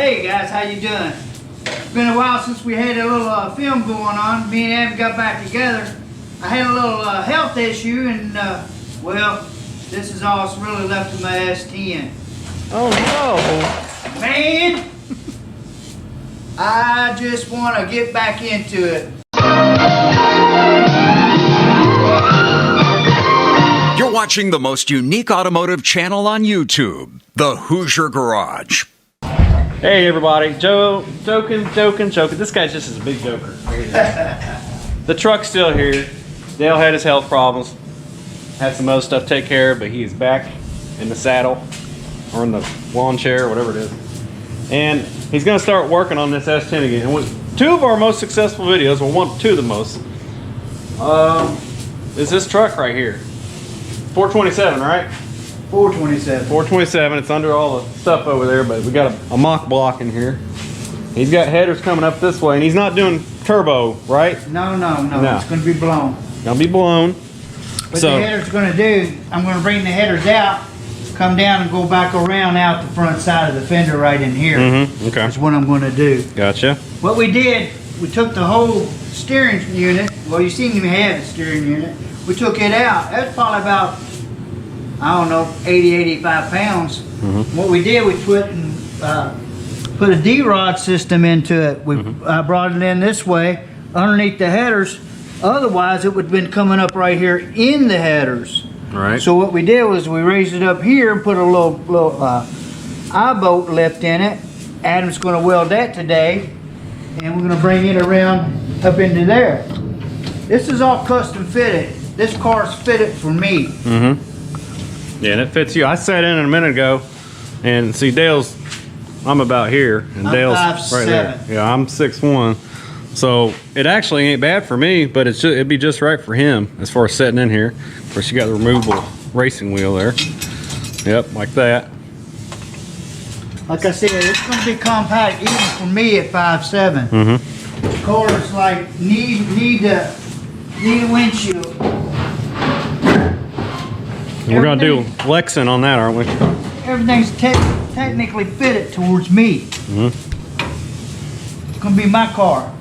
Hey guys, how you doing? It's been a while since we had a little film going on. Me and Adam got back together. I had a little health issue and well, this is all that's really left of my S10. Oh no! Man, I just want to get back into it. You're watching the most unique automotive channel on YouTube, the Hoosier Garage. Hey everybody, joking. This guy's just as a big joker. The truck's still here. Dale had his health problems. Had some other stuff to take care of, but he is back in the saddle or in the lawn chair or whatever it is. And he's gonna start working on this S10 again. And with two of our most successful videos, well two of the most, is this truck right here. 427, right? 427. 427, it's under all the stuff over there, but we got a mock block in here. He's got headers coming up this way, and he's not doing turbo, right? No. It's going to be blown. Gonna be blown. What the header's going to do, I'm going to bring the headers out, come down and go back around out the front side of the fender right in here. Okay. That's what I'm going to do. Gotcha. What we did, we took the whole steering unit. Well, you seen me have a steering unit. We took it out. That's probably about, I don't know, 80, 85 pounds. What we did, we put a D-rod system into it. We brought it in this way, underneath the headers. Otherwise, it would have been coming up right here in the headers. Right. So what we did was we raised it up here and put a little eye-bolt lift in it. Adam's going to weld that today, and we're going to bring it around up into there. This is all custom fitted. This car's fitted for me. Yeah, and it fits you. I sat in a minute ago, and see Dale's, I'm about here, and I'm Dale's 5'7". right there. Yeah, I'm 6'1". So it actually ain't bad for me, but it'd be just right for him as far as sitting in here. Of course, you got the removable racing wheel there. Yep, like that. Like I said, it's going to be compact even for me at 5'7". Cars like need a windshield. We're gonna do Lexan on that, aren't we? Everything's technically fitted towards me. It's gonna be my car.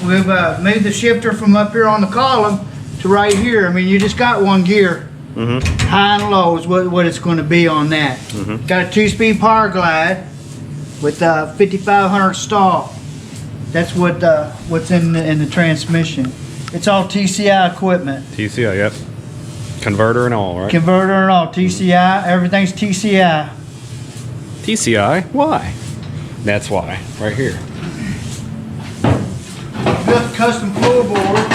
We've moved the shifter from up here on the column to right here. I mean, you just got one gear. High and low is what it's going to be on that. Got a 2-speed power glide with 5500 stall. That's what's in the transmission. It's all TCI equipment. TCI, yep. Converter and all, right? Converter and all, TCI. Everything's TCI. TCI? Why? That's why, right here. Built a custom floorboard.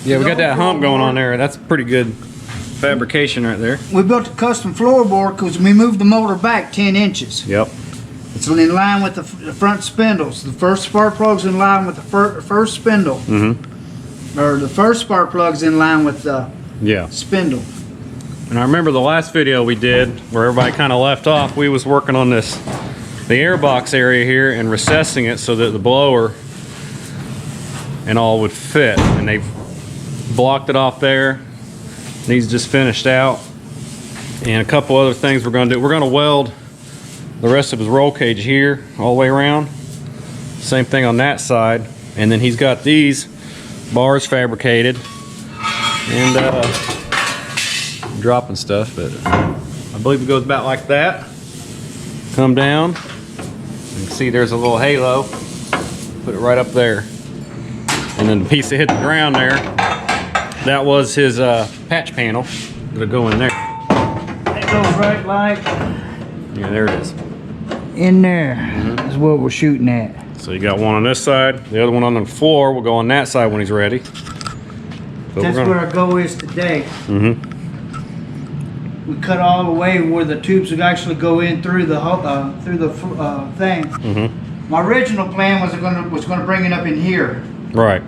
Yeah, we got that hump going on there. That's pretty good fabrication right there. We built a custom floorboard because we moved the motor back 10 inches. Yep. It's in line with the front spindles. The first spark plug's in line with the first spindle. Or the first spark plug's in line with the spindle. And I remember the last video we did where everybody kind of left off, we was working on the airbox area here and recessing it so that the blower and all would fit. And they've blocked it off there. Needs just finished out. And a couple other things we're gonna do. We're gonna weld the rest of his roll cage here all the way around. Same thing on that side. And then he's got these bars fabricated. And I'm dropping stuff, but I believe it goes about like that. Come down. You can see there's a little halo. Put it right up there. And then the piece that hit the ground there, that was his patch panel. It'll go in there. It goes right like Yeah, there it is. in there. Is what we're shooting at. So you got one on this side, the other one on the floor will go on that side when he's ready. So That's where our goal is today. We cut all the way where the tubes would actually go in through the thing. My original plan was gonna bring it up in here. Right.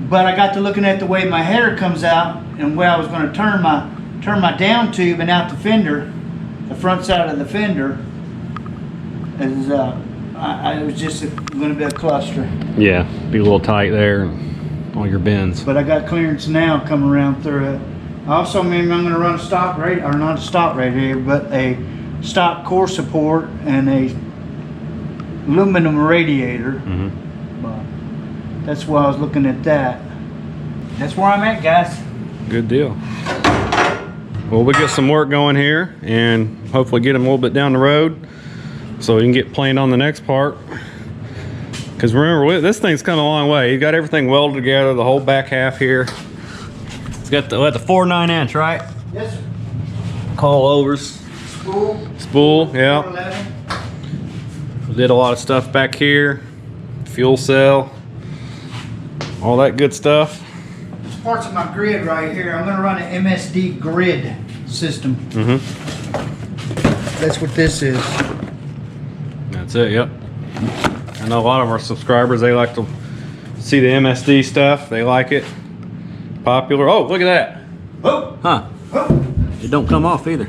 But I got to looking at the way my header comes out and where I was going to turn my down tube and out the fender, the front side of the fender, is it was just going to be a cluster. Yeah, be a little tight there and all your bends. But I got clearance now coming around through it. Also, maybe I'm going to run a stop radiator, or not a stop radiator, but a stock core support and a aluminum radiator. But that's why I was looking at that. That's where I'm at, guys. Good deal. Well, we get some work going here and hopefully get them a little bit down the road so we can get planed on the next part. Because remember, this thing's come a long way. You got everything welded together, the whole back half here. It's got the 4.9 inch, right? Yes, sir. Coilovers. Spool, yeah. 411. We did a lot of stuff back here. Fuel cell. All that good stuff. Parts of my grid right here. I'm going to run an MSD grid system. That's what this is. That's it, yep. I know a lot of our subscribers, they like to see the MSD stuff. They like it. Popular. Oh, look at that. Oh. Huh. Oh. It don't come off either.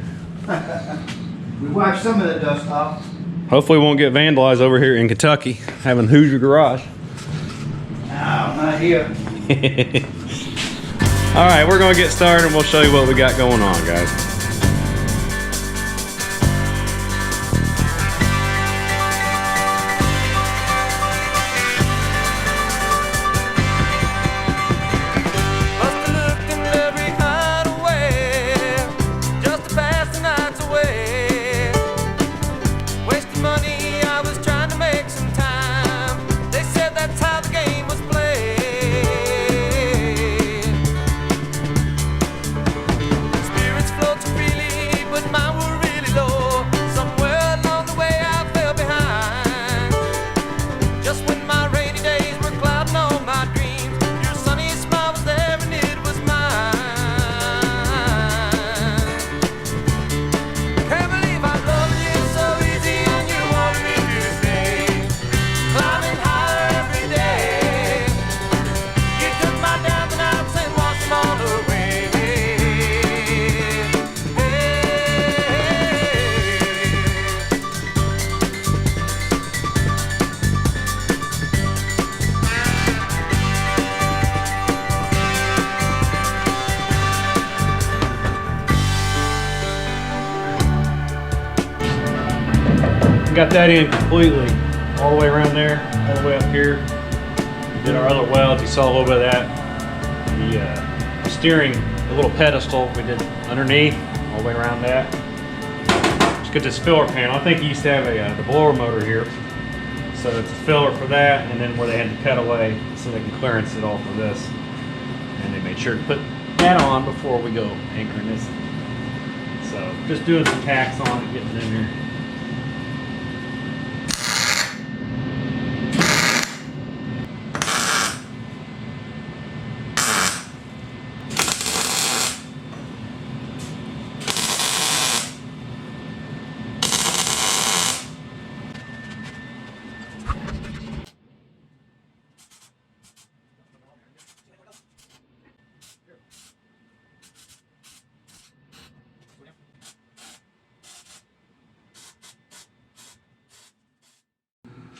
We wiped some of the dust off. Hopefully we won't get vandalized over here in Kentucky, having Hoosier garage. No, not here. All right, we're gonna get started and we'll show you what we got going on, guys. Got that in completely, all the way around there, all the way up here. We did our other welds. You saw a little bit of that. The steering, the little pedestal we did underneath, all the way around that. Just get this filler panel. I think he used to have the blower motor here, so it's a filler for that, and then where they had to cut away so they can clearance it off of this. And they made sure to put that on before we go anchoring this. So just doing some tacks on it, getting it in there.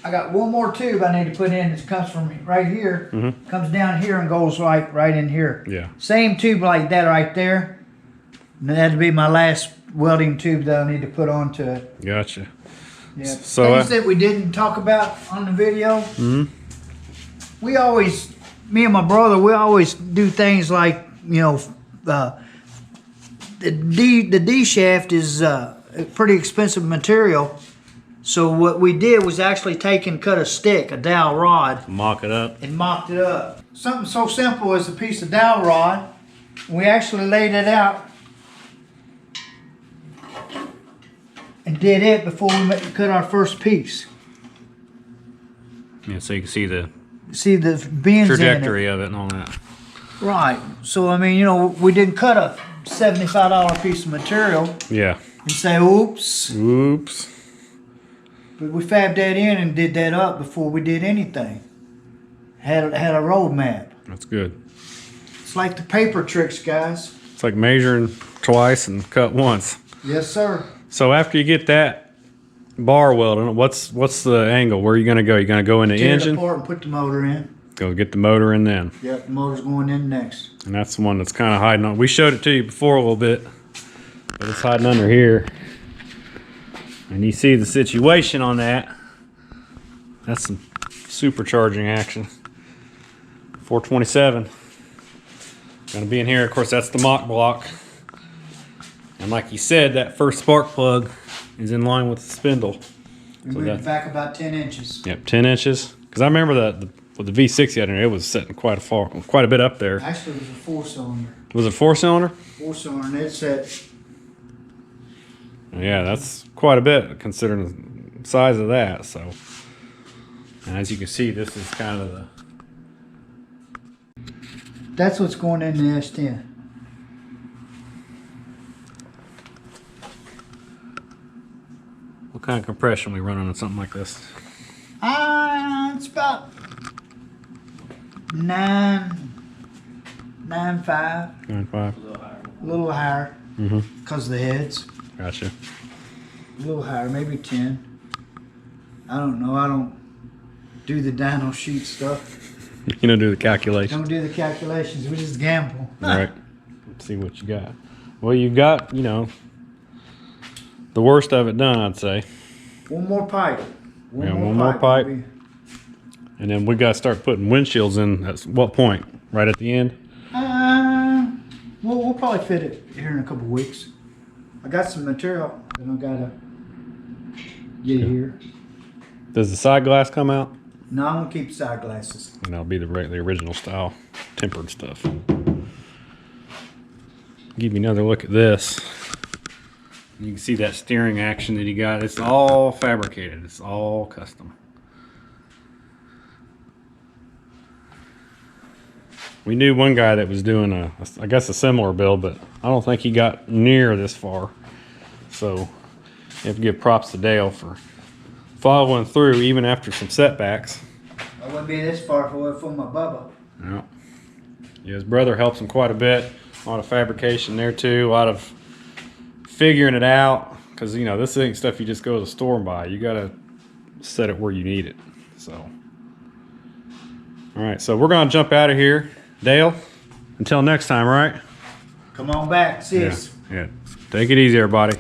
I got one more tube I need to put in. This comes from right here, comes down here and goes right in here. Yeah. Same tube like that right there. And that'll be my last welding tube that I need to put onto it. Gotcha. Yeah. So things that we didn't talk about on the video. We always, me and my brother, we always do things like, you know, the D shaft is a pretty expensive material. So what we did was actually cut a stick, a dowel rod. Mock it up. And mocked it up. Something so simple as a piece of dowel rod. We actually laid it out and did it before we cut our first piece. Yeah, so you can see the bends trajectory of it and all that. Right. So I mean, you know, we didn't cut a $75 piece of material. Yeah. And say, oops. Oops. But we fabbed that in and did that up before we did anything. Had a road map. That's good. It's like the paper tricks, guys. It's like measuring twice and cut once. Yes, sir. So after you get that bar welding, what's the angle? Where are you going to go? You going to go in the Tear engine? it apart and put the motor in. Go get the motor in then. Yep, the motor's going in next. And that's the one that's kind of hiding on. We showed it to you before a little bit, but it's hiding under here. And you see the situation on that. That's some supercharging action. 427. Gonna be in here. Of course, that's the mock block. And like you said, that first spark plug is in line with the spindle. We moved it back about 10 inches. Yep, 10 inches. Because I remember that with the V6 you had in there, it was sitting quite a bit up there. Actually, it was a 4-cylinder. Was it 4-cylinder? 4-cylinder, and it set. Yeah, that's quite a bit considering the size of that. So, and as you can see, this is kind of the. That's what's going in the S10. What kind of compression we running on something like this? It's about 9.5. 9.5. A little higher. Because of the heads. Gotcha. A little higher, maybe 10. I don't know. I don't do the dyno sheet stuff. You don't do the calculation. Don't do the calculations. We just gamble. All right. Let's see what you got. Well, you've got, you know, the worst of it done, I'd say. One more pipe. One more pipe. And then we got to start putting windshields in. At what point? Right at the end? We'll probably fit it here in a couple weeks. I got some material that I gotta get here. Does the side glass come out? No, I'm gonna keep side glasses. And that'll be the original style tempered stuff. Give you another look at this. You can see that steering action that he got. It's all fabricated. It's all custom. We knew one guy that was doing I guess a similar build, but I don't think he got near this far. So you have to give props to Dale for following through even after some setbacks. I wouldn't be this far if it wasn't for my Bubba. Yeah, his brother helps him quite a bit. A lot of fabrication there too. A lot of figuring it out. Because, you know, this ain't stuff you just go to the store and buy. You got to set it where you need it. So, all right. So we're going to jump out of here. Dale, until next time, right? Come on back, sis. Yeah. Take it easy, everybody.